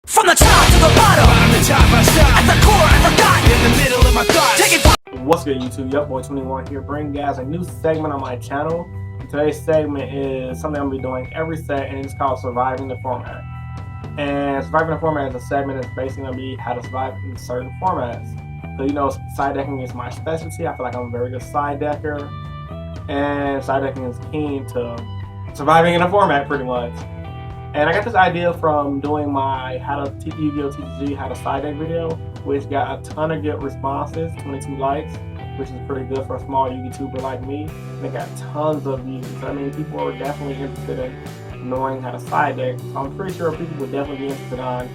From the top to the bottom, the top I stop. At the core, I forgot. In the middle of my thoughts. Take it. What's good, YouTube? Yup Boy 21 here, bringing you guys a new segment on my channel. Today's segment is something I'm gonna be doing every set, and it's called Surviving the Format. And Surviving the Format is a segment that's basically gonna be how to survive in certain formats. So you know, side decking is my specialty. I feel like I'm a very good side decker, and side decking is keen to surviving in a format, pretty much. And I got this idea from doing my how to Yu-Gi-Oh! TCG how to side deck video, which got a ton of good responses, 22 likes, which is pretty good for a small YouTuber like me. And it got tons of views. I mean, people are definitely interested in knowing how to side deck. So I'm pretty sure people would definitely be interested on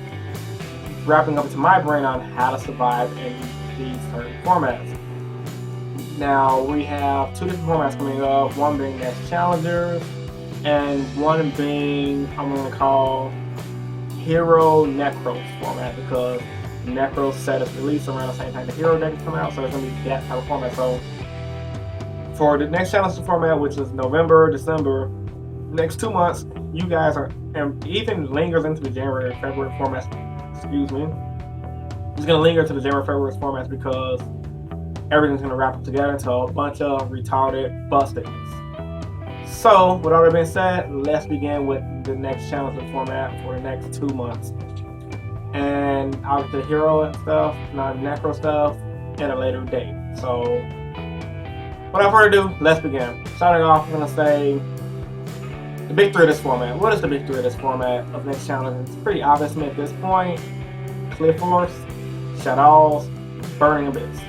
wrapping up to my brain on how to survive in these certain formats. Now we have two different formats coming up. One being Next Challengers, and one being I'm going to call Hero Necros format, because Necros set is released around the same time the Hero deck is coming out, so it's going to be that type of format. So for the next challenge format, which is November, December, next 2 months, you guys are, and even lingers into the January, February formats, excuse me, it's going to linger to the January, February formats because everything's going to wrap up together into a bunch of retarded bustedness. So, with all that being said, let's begin with the next challenge format for the next 2 months. And I'll get the hero and stuff, not necro stuff, at a later date. So, without further ado, let's begin. Starting off, I'm going to say the big three of this format. What is the big three of this format of next challenge? It's pretty obvious to me at this point. Cliff Force, Shadows, Burning Abyss.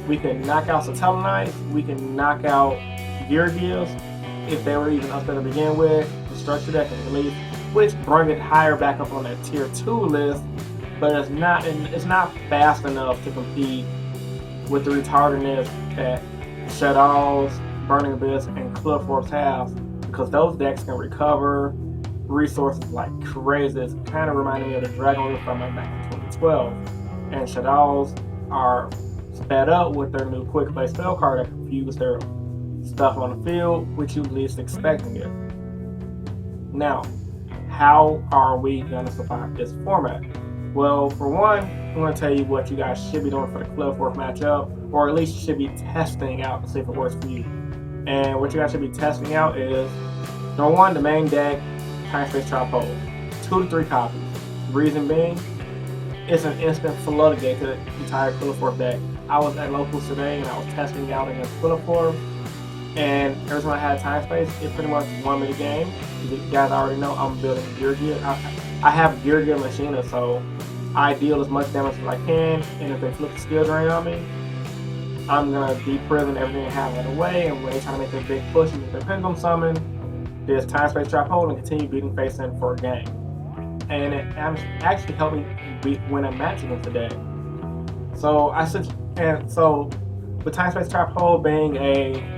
We can knock out Satellite Knights, we can knock out Gear Gills, if they were even up there to begin with, the structure deck at least, which bring it higher back up on that tier 2 list, but it's not fast enough to compete with the retardedness that Shadows, Burning Abyss, and Cliff Force have, because those decks can recover resources like crazy. It's kind of reminding me of the Dragon Roof from back in 2012. And Shadows are sped up with their new quick play spell card that confuse their stuff on the field, which you least expecting it. Now, how are we gonna survive this format? Well, for one, I'm gonna tell you what you guys should be doing for the Cliff Force matchup, or at least you should be testing out to see if it works for you. And what you guys should be testing out is, number one, the main deck, Time Space Trap Hole, 2 to 3 copies. Reason being, it's an instant floodgate to the entire Cliff Force deck. I was at locals today and I was testing out against Cliff Force, and every time I had Time Space, it pretty much won me the game. You guys already know I'm building Gear Gear. I have Gear Gear Machina, so I deal as much damage as I can, and if they flip the skill drain on me, I'm gonna deprison everything I have out of the way, and when they try to make their big push and get their pendulum summon, there's Time Space Trap Hole and continue beating face in for a game. And it actually helped me win a match against the deck. So with Time Space Trap Hole being a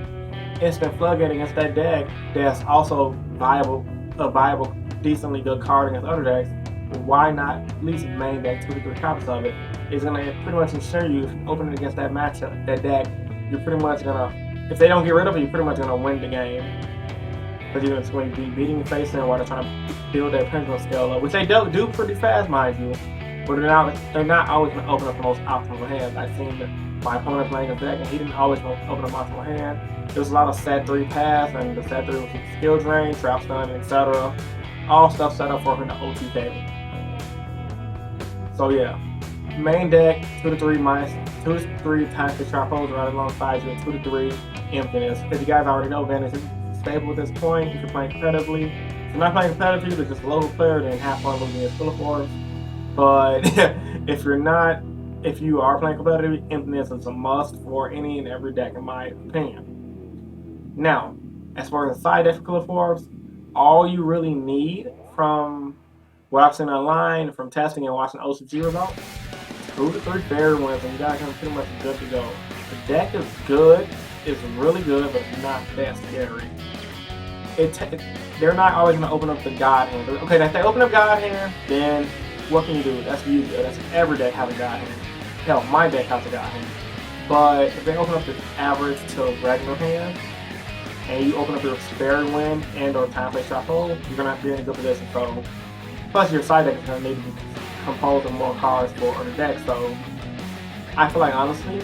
instant floodgate against that deck, that's also a viable, decently good card against other decks. Why not at least main deck 2 to 3 copies of it? It's gonna pretty much ensure you, if you open it against that matchup, that deck, you're pretty much gonna, if they don't get rid of it, you're pretty much gonna win the game. Because you're just going to be beating your face in while they're trying to build their pendulum scale up, which they do pretty fast, mind you. But they're not always going to open up the most optimal hands. I've seen my opponent playing a deck, and he didn't always open up optimal hand. There was a lot of set 3 pass, and the set 3 was skill drain, trap stun, etc. All stuff set up for him in the OT table. So yeah, main deck 2 to 3 Time Space Trap Holes right alongside you, 2 to 3 Emptiness. If you guys already know, Vanish is stable at this point. If you're playing competitively, if you're not playing competitively, you're just a local player, then have fun losing against Cliff Force. But if you are playing competitively, Emptiness is a must for any and every deck, in my opinion. Now, as far as the side deck for Cliff Force, all you really need from what I've seen online, from testing and watching OCG results, 2 to 3 fairy wins, and you guys are pretty much good to go. The deck is good, it's really good, but it's not that scary. They're not always going to open up the God hand. Okay, if they open up God hand, then what can you do? That's Yu-Gi-Oh! That's every deck has a God hand. Hell, my deck has a God hand. But if they open up the average to regular hand, and you open up your Fairy Wind and or Time Space Trap Hole, you're going to be in a good position. So Plus, your side deck is going to need to be composed of more cards for the deck. So, I feel like honestly,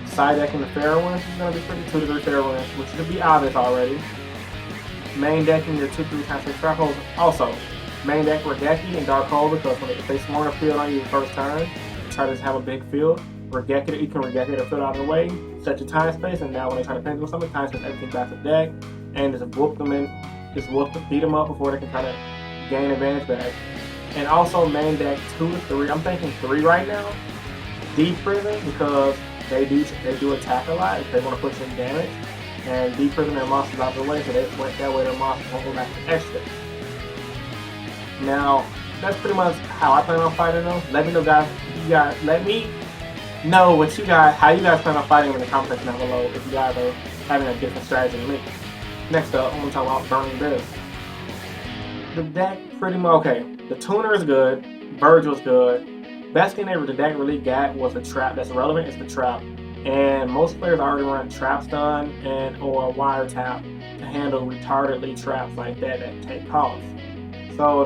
side decking the fair ones is going to be pretty 2 to 3 fair ones, which should be obvious already. Main decking your 2-3 times 6 trap holes. Also, main deck Regeki and Dark Hole because if they swarm a field on you the first turn, try to just have a big field. Regeki it, you can Regeki the field out of the way, set your time space, and now when they try to finish with something, time space everything back to the deck, and just whoop them in, beat them up before they can try to gain advantage back. And also main deck 2 to 3. I'm thinking 3 right now. Deep Prison because they do attack a lot if they want to push in damage, and Deep Prison their monsters out of the way, so they went that way their monsters won't go back to extra. Now that's pretty much how I plan on fighting them. Let me know, guys. Let me know how you guys plan on fighting in the comment section down below if you guys are having a different strategy than me. Next up, I'm gonna talk about Burning Biz. The deck pretty much okay. The tuner is good. Virgil's good. Best thing ever the deck really got was the trap that's relevant is the trap. And most players already run trap stun and or wiretap to handle retardedly traps like that take cost. So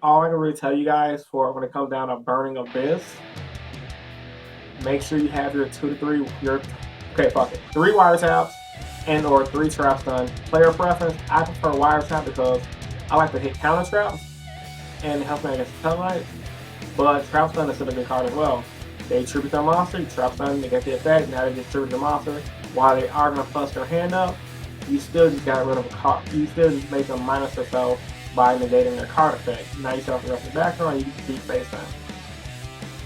all I can really tell you guys for when it comes down to Burning Abyss, make sure you have your 2 to 3 3 wiretaps and or 3 trap stun. Player preference, I prefer wiretap because I like to hit counter traps and it helps me against the sunlight. But trap stun is still a good card as well. They tribute their monster, you trap stun, they get the effect, now they just tribute the monster. While they are gonna plus their hand up, you still just got rid of a card. You still just make them minus yourself by negating their card effect. Now you set off the rest of the background, you can beat face down.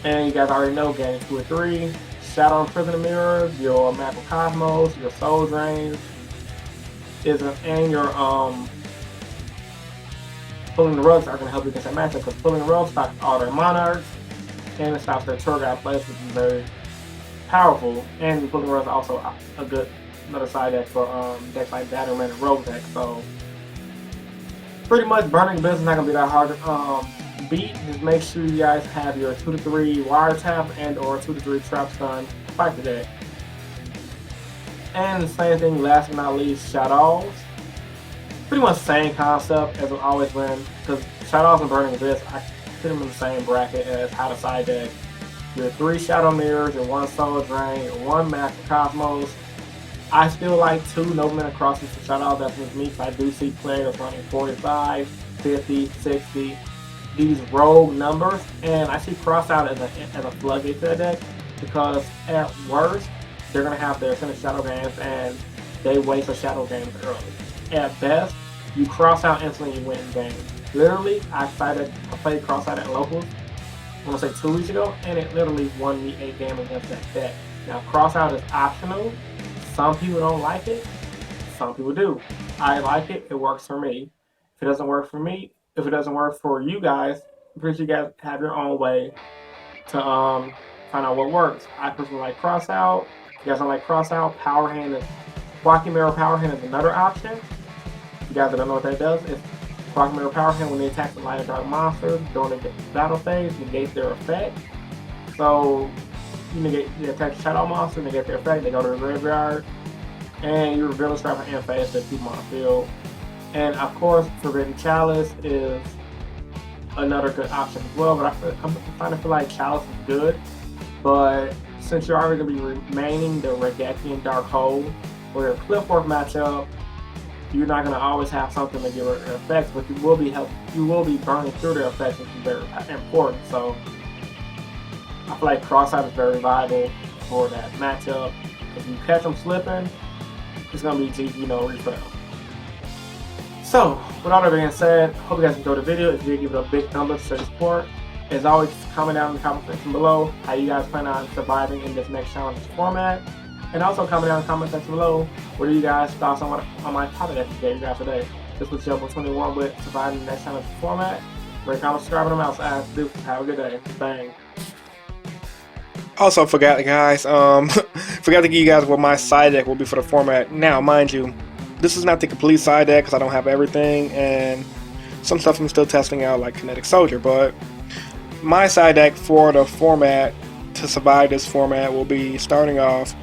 And you guys already know, game 2 or 3, Shadow and Prison Mirrors, your Magical Cosmos, your Soul Drains, and your Pulling the Rugs are going to help you against that matchup because Pulling the Rugs stops all their Monarchs and it stops their tour guide plays, which is very powerful. And Pulling the Rugs is also another side deck for decks like Batterman and Rogue deck. So pretty much Burning Abyss is not going to be that hard to beat. Just make sure you guys have your 2 to 3 wiretap and or 2 to 3 trap stun to fight the deck. And the same thing, last but not least, Shadows. Pretty much the same concept as I've always been, because Shadows and Burning Abyss, I put them in the same bracket as how to side deck your 3 Shadow Mirrors, your 1 Soul Drain, your 1 Master Cosmos. I still like 2 Nobleman Crossings for Shadows, that's with me, so I do see players running 45, 50, 60, these rogue numbers, and I see Crossout as a floodgate to the deck, because at worst, they're going to have their finished Shadow games, and they waste the Shadow games early. At best, you cross out instantly, you win the game. Literally, I played cross out at locals, I want to say 2 weeks ago, and it literally won me a game against that deck. Now, cross out is optional. Some people don't like it, some people do. I like it, it works for me. If it doesn't work for me, if it doesn't work for you guys, I'm pretty sure you guys have your own way to find out what works. I personally like cross out. If you guys don't like cross out, Power Hand is Quacky Mirror Power Hand is another option. If you guys don't know what that does, it's Quacky Mirror Power Hand when they attack the light or dark monsters during the battle phase, negate their effect. So you attack the shadow monster, negate their effect, they go to the graveyard, and you reveal a strap and phase that keep them on the field. And of course, Forbidden Chalice is another good option as well, but I'm starting to feel like Chalice is good. But since you're already going to be remaining the Regeki and Dark Hole for your Cliffwork matchup, you're not going to always have something to give her effects, but you will be burning through their effects, which is very important. So I feel like Crossout is very viable for that matchup. If you catch them slipping, it's going to be GG no refill. So, with all that being said, hope you guys enjoyed the video. If you did, give it a big thumbs up to show your support. As always, comment down in the comment section below how you guys plan on surviving in this next challenge format. And also comment down in the comment section below what are you guys' thoughts on my topic that I gave you guys today. This was Joe 21 with surviving the next challenge format. Rate, comment, subscribe, and I'm out. Have a good day. Bang. Also forgot, guys, forgot to give you guys what my side deck will be for the format. Now, mind you, this is not the complete side deck because I don't have everything, and some stuff I'm still testing out like Kinetic Soldier, but my side deck for the format to survive this format will be starting off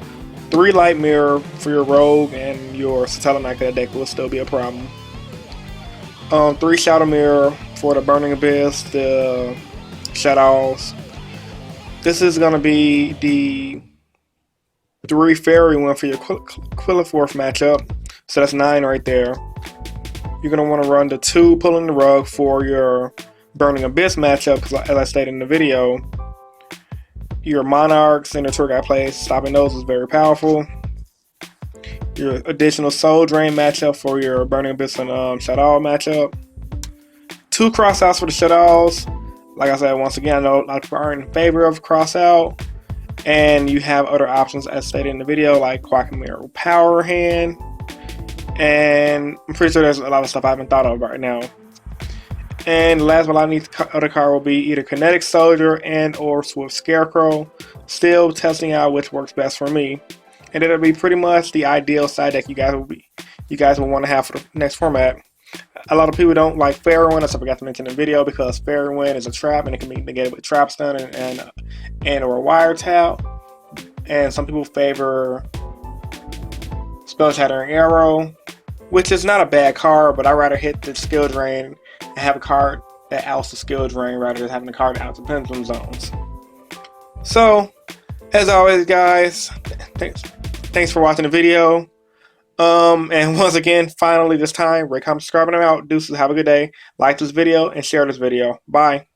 3 Light Mirror for your Rogue, and your Satellite Knight deck will still be a problem. 3 Shadow Mirror for the Burning Abyss, the Shadows. This is going to be the 3 fairy one for your Quilliforth matchup. So that's 9 right there. You're going to want to run the 2 Pulling the Rug for your Burning Abyss matchup, because as I stated in the video, your Monarchs and the Tour Guide plays, stopping those is very powerful. Your additional Soul Drain matchup for your Burning Abyss and Shadow matchup. 2 cross-outs for the Shadows. Like I said, once again, I know a lot of people are in favor of cross-out. And you have other options as stated in the video, like Quackmire Power Hand. And I'm pretty sure there's a lot of stuff I haven't thought of right now. And last but not least, the other card will be either Kinetic Soldier and or Swift Scarecrow. Still testing out which works best for me. And it'll be pretty much the ideal side deck you guys will want to have for the next format. A lot of people don't like Fairy Wind, as I forgot to mention in the video, because Fairy Wind is a trap and it can be negated with Trap Stun and or Wiretap. And some people favor Spell Shattering Arrow, which is not a bad card, but I'd rather hit the skill drain and have a card that outs the skill drain rather than having a card that outs the pendulum zones. So, as always, guys, thanks for watching the video. And once again, finally this time, rate, comment, subscribe, and I'm out. Deuces, have a good day. Like this video and share this video. Bye.